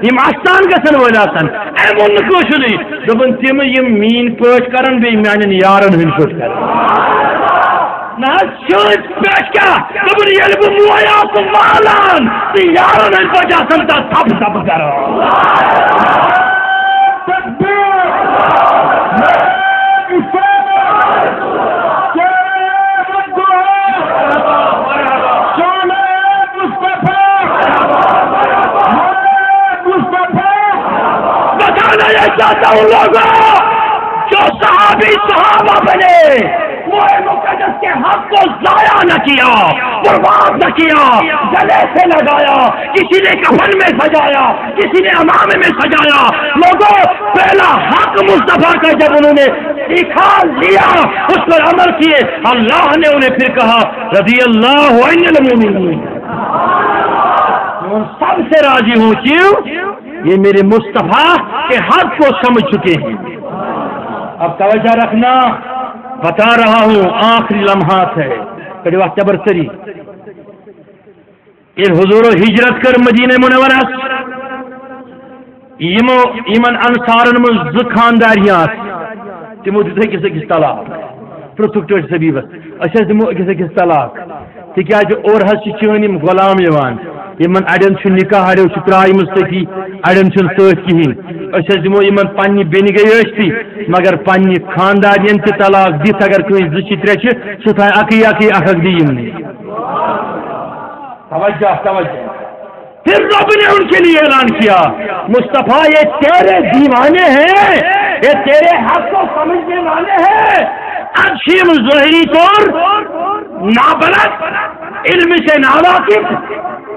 یم آستان گژھن ول امن کوشنی دپن تم یم مین پٲٹھۍ کرن بیٚیہِ میانٮ۪ن یارن ہٕنٛدۍ پٲٹھۍ کرن نہ شُرۍ پٲٹھۍ کیٛاہ دپن ییٚلہِ بہٕ موے آسہٕ والان تہٕ یارن ہٕنٛدۍ پٲٹھۍ آسن تتھ تھپھ تھپھ کران. چاہتا ہوں لوگوں جو صحابی صحابہ بنے موئے مقدس کے حق کو ضائع نہ کیا، برباد نہ کیا، گلے سے لگایا، کسی نے کفن میں سجایا، کسی نے امامے میں سجایا. لوگوں پہلا حق مصطفیٰ کا جب انہوں نے سیکھا لیا اس پر عمل کیے اللہ نے انہیں پھر کہا رضی اللہ عن المؤمنین سب سے راضی ہوں. کیوں؟ یہ میرے مصطفیٰ کے حق کو سمجھ چکے ہیں. اب توجہ رکھنا بتا رہا ہوں آخری لمحات ہے کڑی وقت برسری یہ حضور ہجرت کر مدینہ منورہ یمن انصارن من ز خانداریات تمو دت أکس أکس طلاق پرٛژھُکھ ٹٲٹھۍ صبیبس أسۍ دمو أکس أکس طلاق تِکیٛازِ اور حظ چھِ چٲنۍ یِم غلام یِوان یمن اڑین چھُ نکاح اڑیو چھُ ترٛایمٕژ تٔتی اڑین چھُنہٕ سۭتۍ کِہیٖنۍ أسۍ حظ دمو یمن پننہِ بیٚنہِ گٔے ٲستی مگر پننہِ خاندارین تہِ طلاق دِتھ اگر کٲنٛسہِ زٕ چھِ ترٛےٚ چھِ سُہ تھایہِ اکٕے اکٕے اکھ اکھ دی یمنٕے توجہ توجہ پھر رب نے ان کے لیے اعلان کیا مصطفیٰ یہ تیرے دیوانے ہیں یہ تیرے حق کو سمجھنے والے ہیں اچھیم ظاہری طور نابلد علم سے ناواقف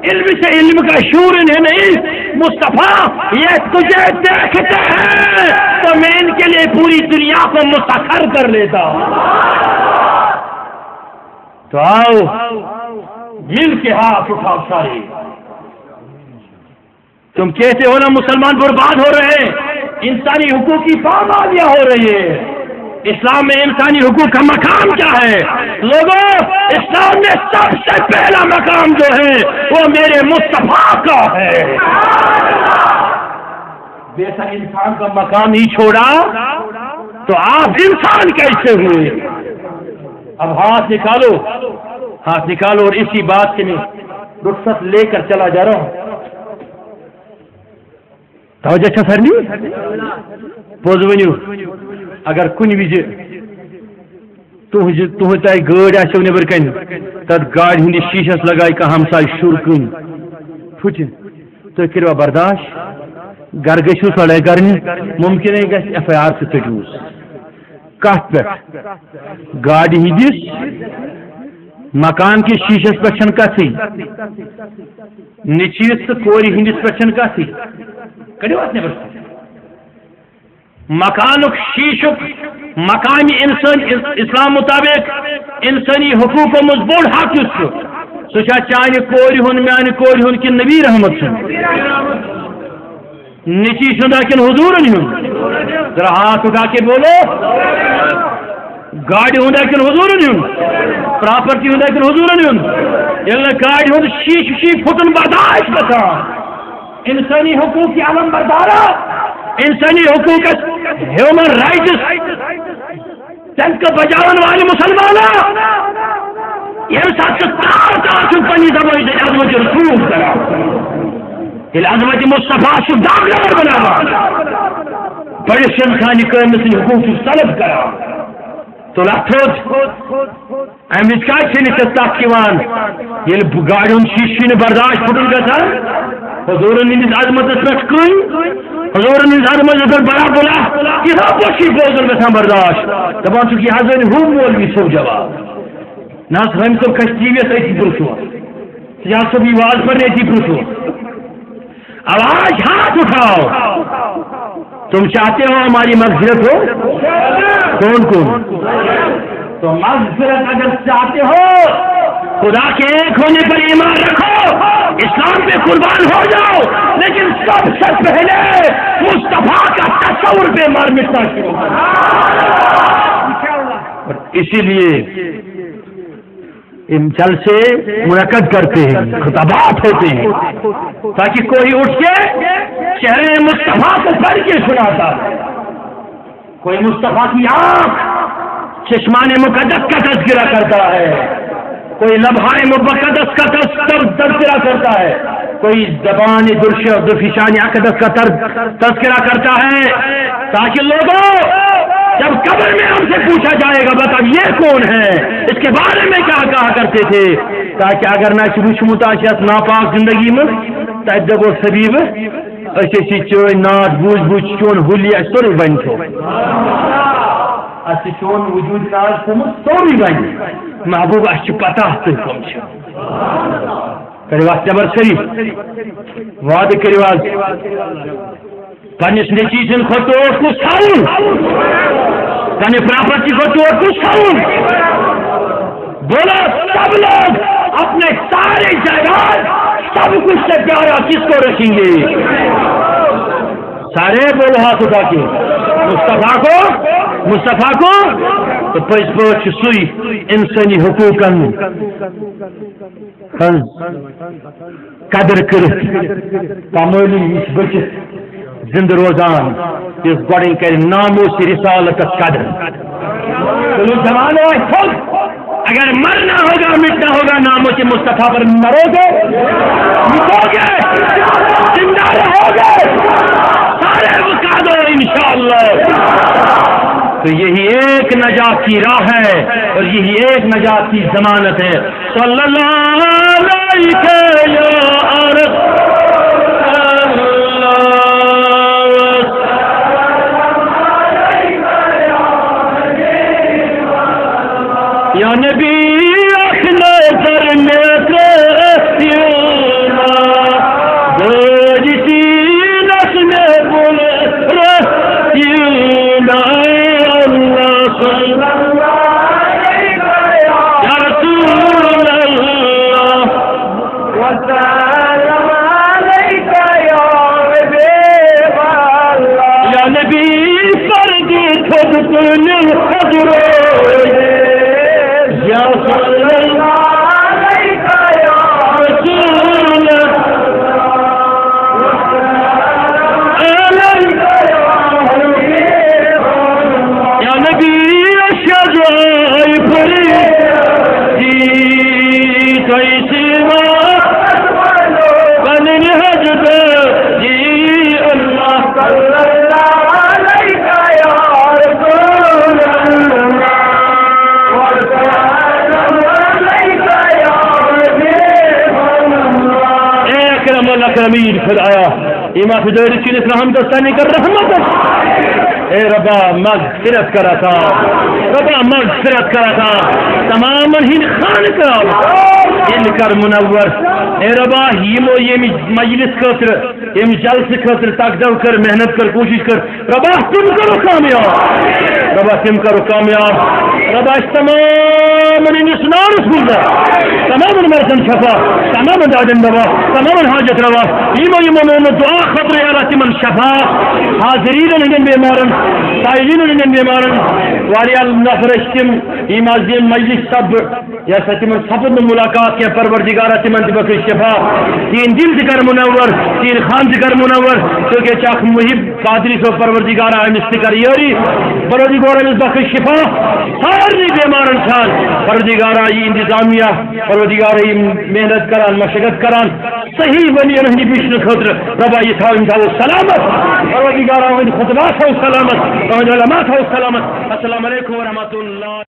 علم سے علم کا شعور انہیں نہیں مصطفیٰ یہ تجھے دیکھتے ہیں تو میں ان کے لیے پوری دنیا کو مسخر کر لیتا ہوں تو آؤ جن کے ہاتھ اٹھاؤ سارے تم کہتے ہو نا مسلمان برباد ہو رہے ہیں انسانی حقوق کی پامالیاں ہو رہی ہے اسلام میں انسانی حقوق کا مقام کیا ہے لوگوں اسلام میں سب سے پہلا مقام جو ہے وہ میرے مصطفیٰ کا ہے جیسا انسان کا مقام ہی چھوڑا تو آپ انسان کیسے ہوئے اب ہاتھ نکالو اور اسی بات سے میں رخصت لے کر چلا جا رہا ہوں توجہ چھا سرنی پوز ونیو اگر کن وز تہ تہ گاڑی آسو نبر کن تر گاڑی ہندس شیشس لگائے کہ ہمسائے شر کن پھٹ تھی کروا برداشت گر گھو لڑائی کرنی ممکن ہے گھس ایف آئی آر تہ ژٹوس کت پہ گاڑی ہندس مکان کے شیشس پہ کتھی نچیس تو کور ہندس پہ کتھی کڑو ات نبر مکانک شیشک مقامی انسان اسلام مطابق انسانی حقوق مز بوڑ حق سہ چانہ کور ہند میانہ کور ہند کن نبی رحمت نچی سندا کن حضورن ہند ذرا ہاتھ اٹھا کے بولو گاڑی ہندا کن حضورن ہند پراپرٹی ہندا کن حضورن ہند یل گاڑی ہند شیش پھٹن برداشت گژھان انسانی حقوق کی علم بردارہ انسانی حقوق ہیومن رائٹس تن کو بجاون والے مسلمان یہ ساتھ پنی زبان سے عظمت رسول کرا عظمت مصطفیٰ سے داغ نمبر بنا بڑے شن خانی قائم مثل حقوق سے طلب کرا تو لاتھوت امس کیا تکان یل گاڑی شیشی برداشت پھٹن گھان حضورن ہندس عظمت پہ کن حضورن ہندس عظمت پہ بڑا بلا یہ پوشی بوزن گھان برداشت دپان چھ یہ حضرت ہو مولوی صوب جواب نہ ہم صبح کھس ٹی وی اتی پرچو سیاست صبح آواز پر اتی پرچو آواز ہاتھ اٹھاؤ تم چاہتے ہو ہماری مغفرت ہو کون کون تو مغفرت اگر چاہتے ہو خدا کے ایک ہونے پر ایمان رکھو اسلام پہ قربان ہو جاؤ لیکن سب سے پہلے مصطفیٰ کا تصور پہ مار مٹنا شروع کرو اسی لیے جلسے منعقد کرتے ہیں خطابات ہوتے ہیں تاکہ کوئی اٹھ کے چہرے مصطفیٰ کو پڑھ کے سناتا ہے کوئی مصطفیٰ کی آنکھ چشمان مقدس کا تذکرہ کرتا ہے کوئی لمحہ مقدس کا تذکرہ کرتا ہے کوئی زبان درفشان اقدس کا تذکرہ کرتا ہے تاکہ لوگوں جب قبر میں ہم سے پوچھا جائے گا بتا یہ کون ہے اس کے بارے میں کیا کہا کرتے تھے تاکہ اگر نہ متاشیت ناپاک زندگی میں تب وہ سبیب اچھی چون نات بوجھ بوجھ چون ہولی سوری بن چھو اچھی چون وجود ناز سوری بن محبوب اچھی پتہ تو کم کرو نمبر شریف وعدہ کرو پنس نتیجن کو ٹوٹ کس تھاؤن پنہ پراپرٹی کو ٹوٹ کس تھاؤن بولو سب لوگ اپنے سارے جائیداد سب کچھ سے پیارا کس کو رکھیں گے سارے بولو ہاتھ اٹھا کے مصطفیٰ کو تو پز پہ سوئی انسانی حقوقن قدر کر تعمیلی بچت زند روزان اس گوڑن کر ناموس رسالت قدر زمانہ اگر مرنا ہوگا مٹنا ہوگا ناموس مصطفیٰ پر مرو گے مٹو گے زندہ رہو گے سارے بکا دو انشاءاللہ. تو یہی ایک نجات کی راہ ہے اور یہی ایک نجات کی ضمانت ہے. صلی اللہ علیہ یا نبی نظر امیر خدایا ایما فدوری چین اسلام دستانی کر رحمت اے ربا مغفرت کرا تھا ربا مغفرت کرا تھا تمام ہن خان کرا ان کر منور اے ربا ہیمو یہ مجلس خاطر یم جلس خاطر تقدم کر محنت کر کوشش کر ربا تم کرو کامیاب ربا تم کرو کامیاب ربا اس تمام انسان رسول تمام مرسن شفا تمام دادن دوا تمام حاجت روا ایمو من دعا خطر یا من شفا حاضرین لنن بیمارن سائلین لنن بیمارن واریال نفرشتم ایمازیم مجلس سب یا ستمن سبن ملاقات کے پروردگارہ تمن دبک شفا تین دل ذکر منور تین خان ذکر منور کیونکہ چاک محب قادری سو پروردگارہ مستقر یوری پروردگارہ دبک شفا ساری بیمارن خان پروردگارہ یہ انتظامیہ پروردگارہ یہ محنت کران مشقت کران صحیح بنی رہنی بشن خطر ربا یہ تھا انشاءاللہ سلامت پروردگارہ خطبات ہو سلامت علمات ہو سلامت. السلام علیکم ورحمۃ اللہ.